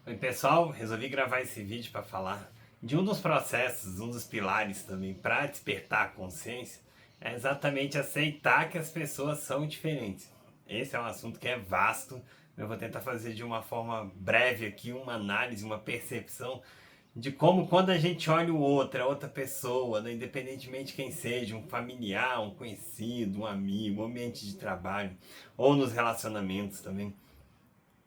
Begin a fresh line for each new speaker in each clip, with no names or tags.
Oi pessoal, resolvi gravar esse vídeo para falar de um dos processos, um dos pilares também para despertar a consciência, é exatamente aceitar que as pessoas são diferentes. Esse é um assunto que é vasto, eu vou tentar fazer de uma forma breve aqui uma análise, uma percepção de como quando a gente olha o outro, a outra pessoa, né, independentemente de quem seja, um familiar, um conhecido, um amigo, um ambiente de trabalho, ou nos relacionamentos também,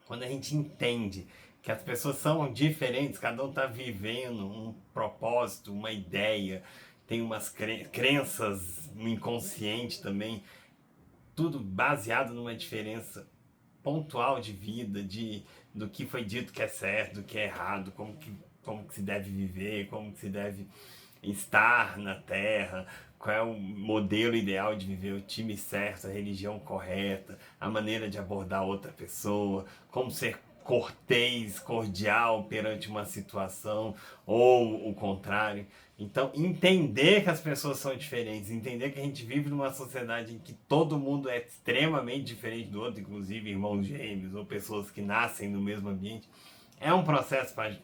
quando a gente entende que as pessoas são diferentes, cada um está vivendo um propósito, uma ideia, tem umas crenças no inconsciente também, tudo baseado numa diferença pontual de vida, do que foi dito que é certo, do que é errado, como que se deve viver, como que se deve estar na Terra, qual é o modelo ideal de viver, o time certo, a religião correta, a maneira de abordar outra pessoa, como ser cortês, cordial perante uma situação, ou o contrário. Então, entender que as pessoas são diferentes, entender que a gente vive numa sociedade em que todo mundo é extremamente diferente do outro, inclusive irmãos gêmeos ou pessoas que nascem no mesmo ambiente, é um processo para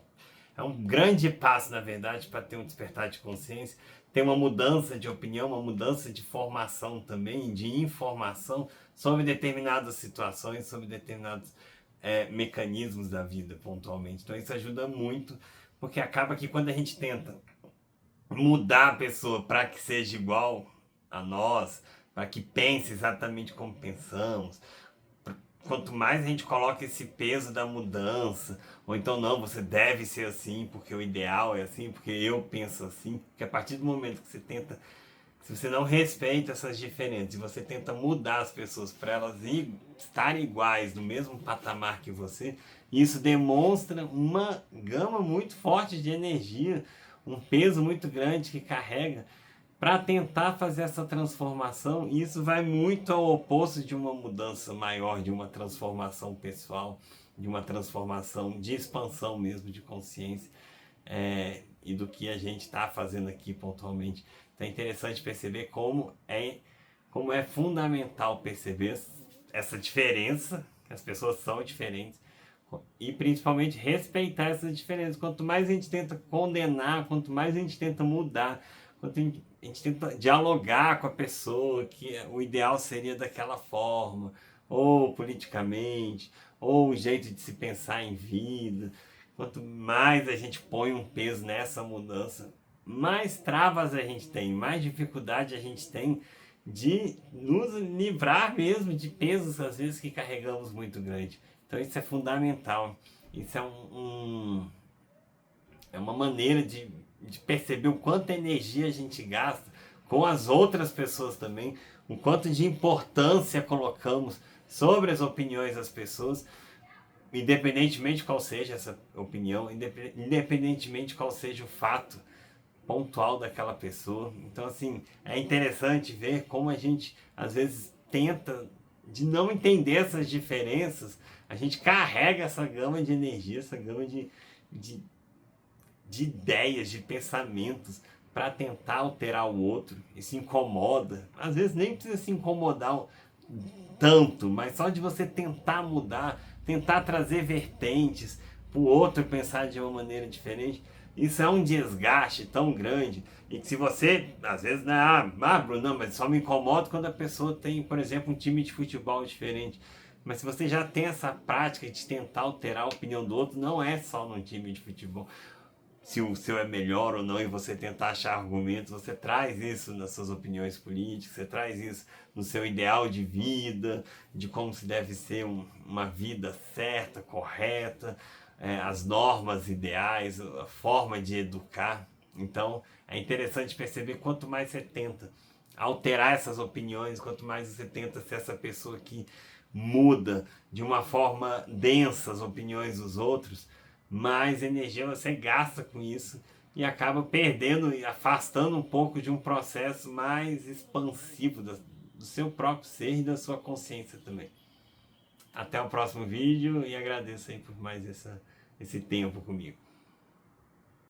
é um grande passo, na verdade, para ter um despertar de consciência, ter uma mudança de opinião, uma mudança de formação também, de informação sobre determinadas situações, sobre determinados mecanismos da vida, pontualmente. Então isso ajuda muito, porque acaba que quando a gente tenta mudar a pessoa para que seja igual a nós, para que pense exatamente como pensamos, quanto mais a gente coloca esse peso da mudança, ou então não, você deve ser assim, porque o ideal é assim, porque eu penso assim, porque a partir do momento que você tenta, se você não respeita essas diferenças, e você tenta mudar as pessoas para elas estarem iguais, no mesmo patamar que você, isso demonstra uma gama muito forte de energia, um peso muito grande que carrega para tentar fazer essa transformação. E isso vai muito ao oposto de uma mudança maior, de uma transformação pessoal, de uma transformação de expansão mesmo de consciência, e do que a gente está fazendo aqui pontualmente. Então é interessante perceber como é fundamental perceber essa diferença, que as pessoas são diferentes, e principalmente respeitar essas diferenças. Quanto mais a gente tenta condenar, quanto mais a gente tenta mudar, quanto a gente tenta dialogar com a pessoa, que o ideal seria daquela forma, ou politicamente, ou o jeito de se pensar em vida, quanto mais a gente põe um peso nessa mudança, mais travas a gente tem, mais dificuldade a gente tem de nos livrar mesmo de pesos, às vezes, que carregamos muito grande. Então isso é fundamental. Isso é uma maneira de perceber o quanto energia a gente gasta com as outras pessoas também, o quanto de importância colocamos sobre as opiniões das pessoas, independentemente de qual seja essa opinião, independentemente de qual seja o fato pontual daquela pessoa. Então, assim, é interessante ver como a gente, às vezes, tenta de não entender essas diferenças, a gente carrega essa gama de energia, essa gama de, de ideias, de pensamentos, para tentar alterar o outro, e se incomoda. Às vezes nem precisa se incomodar tanto, mas só de você tentar mudar, tentar trazer vertentes para o outro pensar de uma maneira diferente, isso é um desgaste tão grande. E que se você, às vezes, né, Bruno, não, mas só me incomoda quando a pessoa tem, por exemplo, um time de futebol diferente. Mas se você já tem essa prática de tentar alterar a opinião do outro, não é só num time de futebol. Se o seu é melhor ou não e você tentar achar argumentos, você traz isso nas suas opiniões políticas, você traz isso no seu ideal de vida, de como se deve ser uma vida certa, correta, as normas ideais, a forma de educar. Então é interessante perceber quanto mais você tenta alterar essas opiniões, quanto mais você tenta ser essa pessoa que muda de uma forma densa as opiniões dos outros, mais energia você gasta com isso e acaba perdendo e afastando um pouco de um processo mais expansivo do seu próprio ser e da sua consciência também. Até o próximo vídeo e agradeço aí por mais esse tempo comigo.